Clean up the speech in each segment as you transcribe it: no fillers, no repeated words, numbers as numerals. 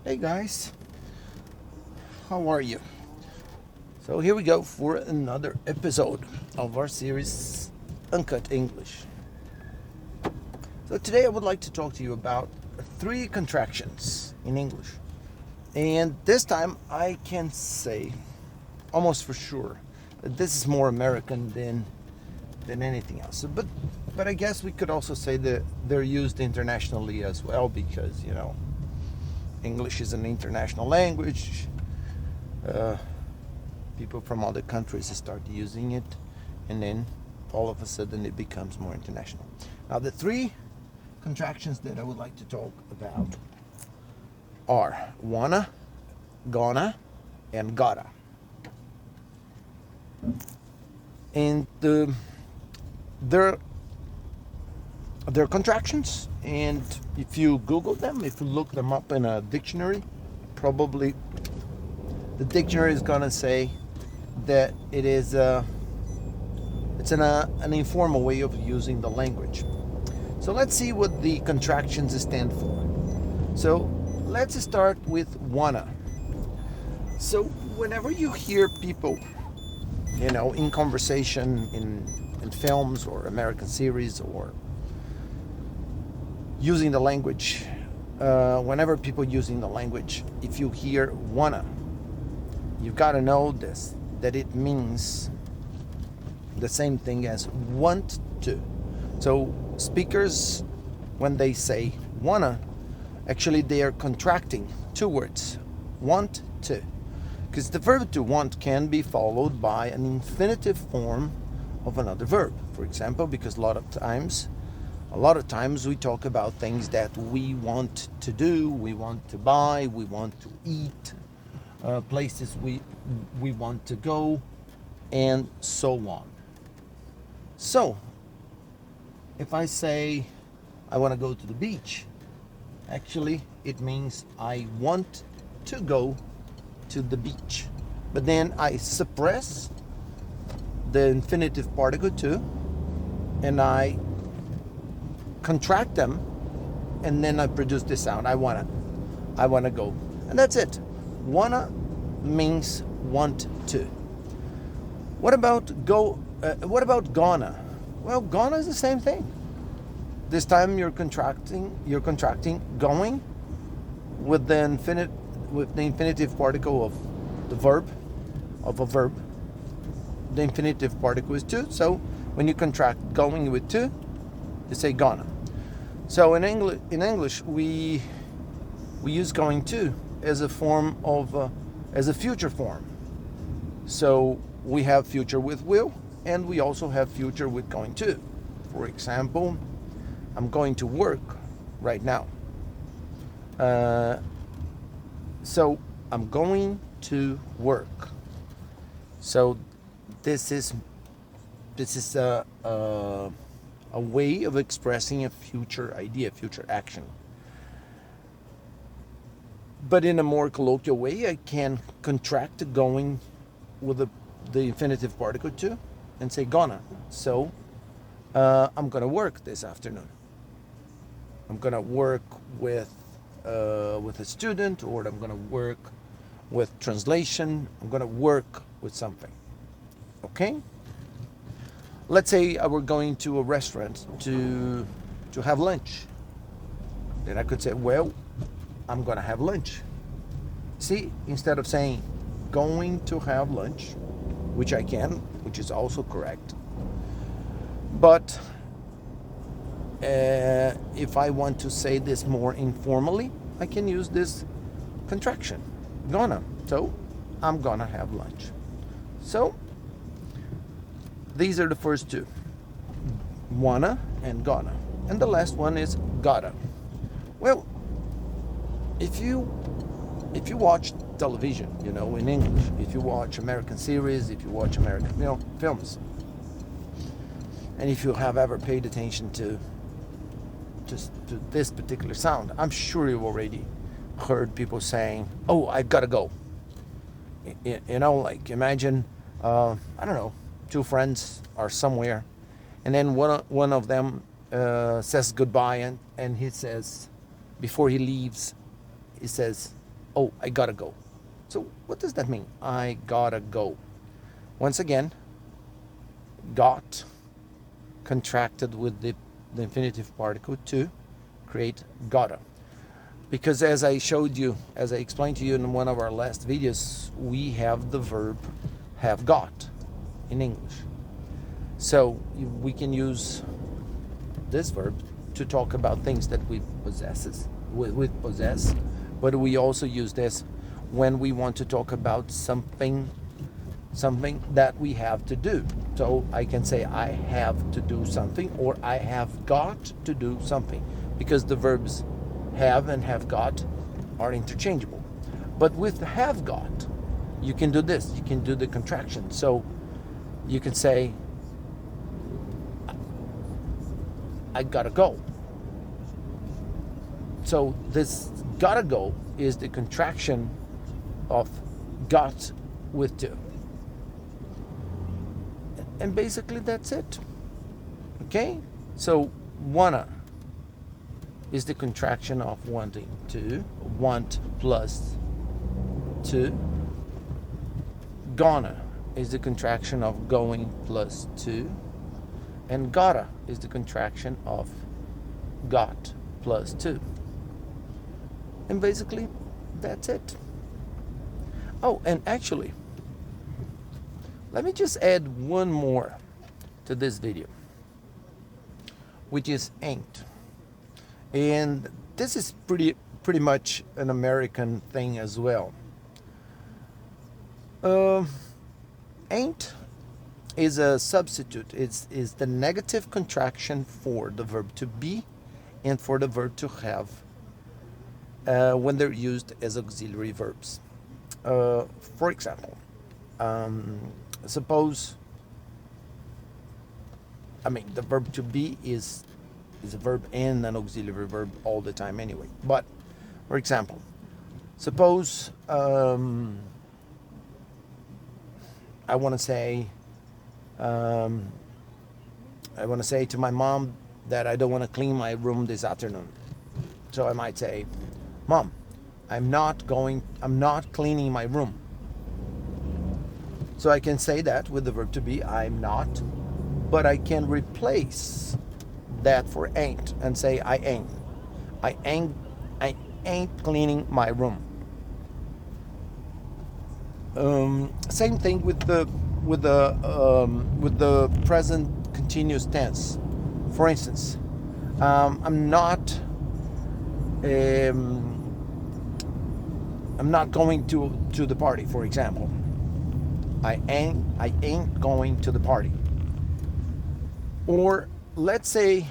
Hey guys, how are you? So here we go for another episode of our series Uncut English. So today I would like to talk to you about three contractions in English. And this time I can say almost for sure that this is more American than anything else. But I guess we could also say that they're used internationally as well because, English is an international language. Uh, People from other countries start using it, and then all of a sudden it becomes more international. Now, the three contractions that I would like to talk about are wanna, gonna, and gotta. And they're contractions, and if you Google them, if you look them up in a dictionary, probably the dictionary is gonna say that it's an informal way of using the language. So let's see what the contractions stand for. So let's start with wanna. So whenever you hear people, in conversation in films or American series or using the language, whenever people using the language, if you hear wanna, you've got to know this, that it means the same thing as want to. So speakers, when they say wanna, actually they are contracting two words, want to. Because the verb to want can be followed by an infinitive form of another verb. For example, because a lot of times we talk about things that we want to do, we want to buy, we want to eat, places we want to go, and so on. So, if I say I want to go to the beach, actually it means I want to go to the beach. But then I suppress the infinitive particle to, and I contract them, and then I produce this sound. I wanna go, and that's it. Wanna means want to. What about go? What about gonna? Well, gonna is the same thing. This time you're contracting going with the infinitive particle of the verb of a verb. The infinitive particle is to. So when you contract going with to, you say gonna. So in English we use going to as a form of as a future form. So we have future with will, and we also have future with going to. For example, I'm going to work right now. So I'm going to work. So this is a way of expressing a future idea, future action. But in a more colloquial way, I can contract going with the infinitive particle to and say gonna. So I'm gonna work this afternoon. I'm gonna work with a student, or I'm gonna work with translation. I'm gonna work with something. Okay? Let's say we're going to a restaurant to have lunch. Then I could say, well, I'm gonna have lunch. See, instead of saying going to have lunch, which I can, which is also correct. But if I want to say this more informally, I can use this contraction, gonna. So I'm gonna have lunch. So these are the first two, wanna and gonna. And the last one is gotta. Well, if you watch television, in English, if you watch American series, if you watch American films, and if you have ever paid attention to this particular sound, I'm sure you've already heard people saying, "Oh, I gotta go." Like imagine, I don't know, two friends are somewhere, and then one of them says goodbye, and he says, before he leaves, he says, Oh, I gotta go. So what does that mean? I gotta go. Once again, got contracted with the infinitive particle to create gotta. Because as I showed you, as I explained to you in one of our last videos, we have the verb have got in English. So we can use this verb to talk about things that we possess, but we also use this when we want to talk about something that we have to do. So I can say I have to do something, or I have got to do something, because the verbs have and have got are interchangeable. But with have got, you can do this. You can do the contraction. So you can say, I gotta go. So this gotta go is the contraction of got with to. And basically that's it. Okay? So wanna is the contraction of wanting to, want plus to. Gonna is the contraction of going plus to. And gotta is the contraction of got plus to. And basically, that's it. Oh, and actually, let me just add one more to this video, which is ain't. And this is pretty much an American thing as well. Ain't is a substitute. It's the negative contraction for the verb to be and for the verb to have when they're used as auxiliary verbs. For example, suppose, the verb to be is a verb and an auxiliary verb all the time anyway. But, for example, suppose I want to say to my mom that I don't want to clean my room this afternoon. So I might say, Mom, I'm not cleaning my room. So I can say that with the verb to be, I'm not, but I can replace that for ain't and say I ain't cleaning my room. Same thing with the present continuous tense. For instance, I'm not going to the party, for example. I ain't going to the party. Or let's say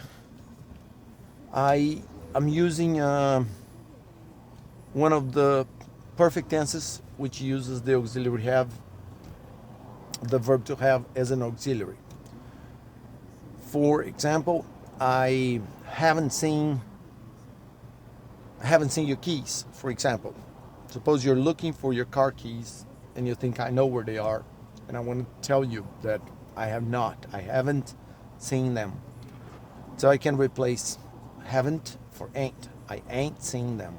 I'm using one of the perfect tenses which uses the auxiliary have, the verb to have as an auxiliary. For example, I haven't seen your keys, for example. Suppose you're looking for your car keys and you think I know where they are, and I want to tell you that I haven't seen them. So I can replace haven't for ain't. I ain't seen them.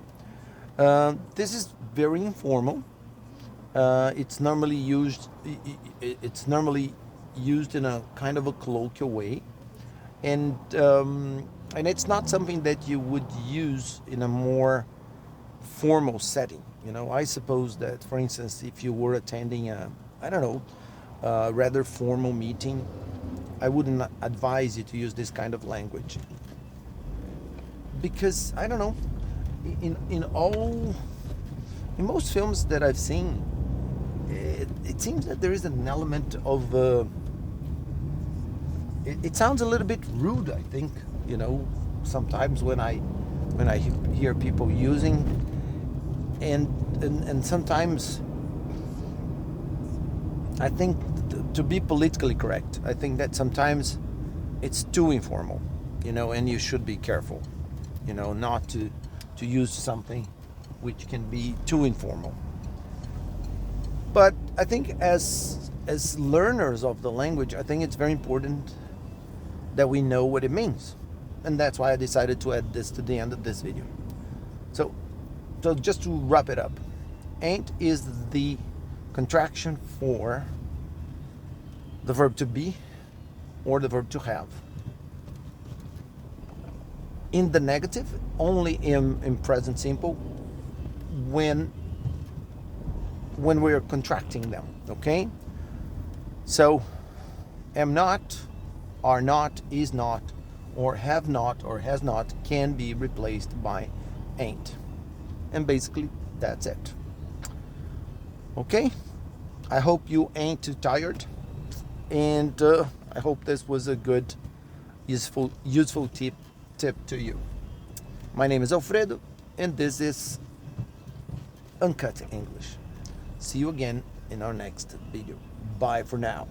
This is very informal. It's normally used in a kind of a colloquial way, and it's not something that you would use in a more formal setting. I suppose that, for instance, if you were attending a rather formal meeting, I wouldn't advise you to use this kind of language, because in most films that I've seen, it seems that there is an element of it sounds a little bit rude, I think, sometimes when I hear people using, and sometimes I think to be politically correct, I think that sometimes it's too informal, and you should be careful, not to use something which can be too informal. But I think as learners of the language, I think it's very important that we know what it means. And that's why I decided to add this to the end of this video. So just to wrap it up, Ain't is the contraction for the verb to be or the verb to have. In the negative, only in present simple when we're contracting them, okay? So am not, are not, is not, or have not, or has not can be replaced by ain't. And basically that's it. Okay? I hope you ain't too tired, and I hope this was a good, useful tip to you. My name is Alfredo, and this is Uncut English. See you again in our next video. Bye for now.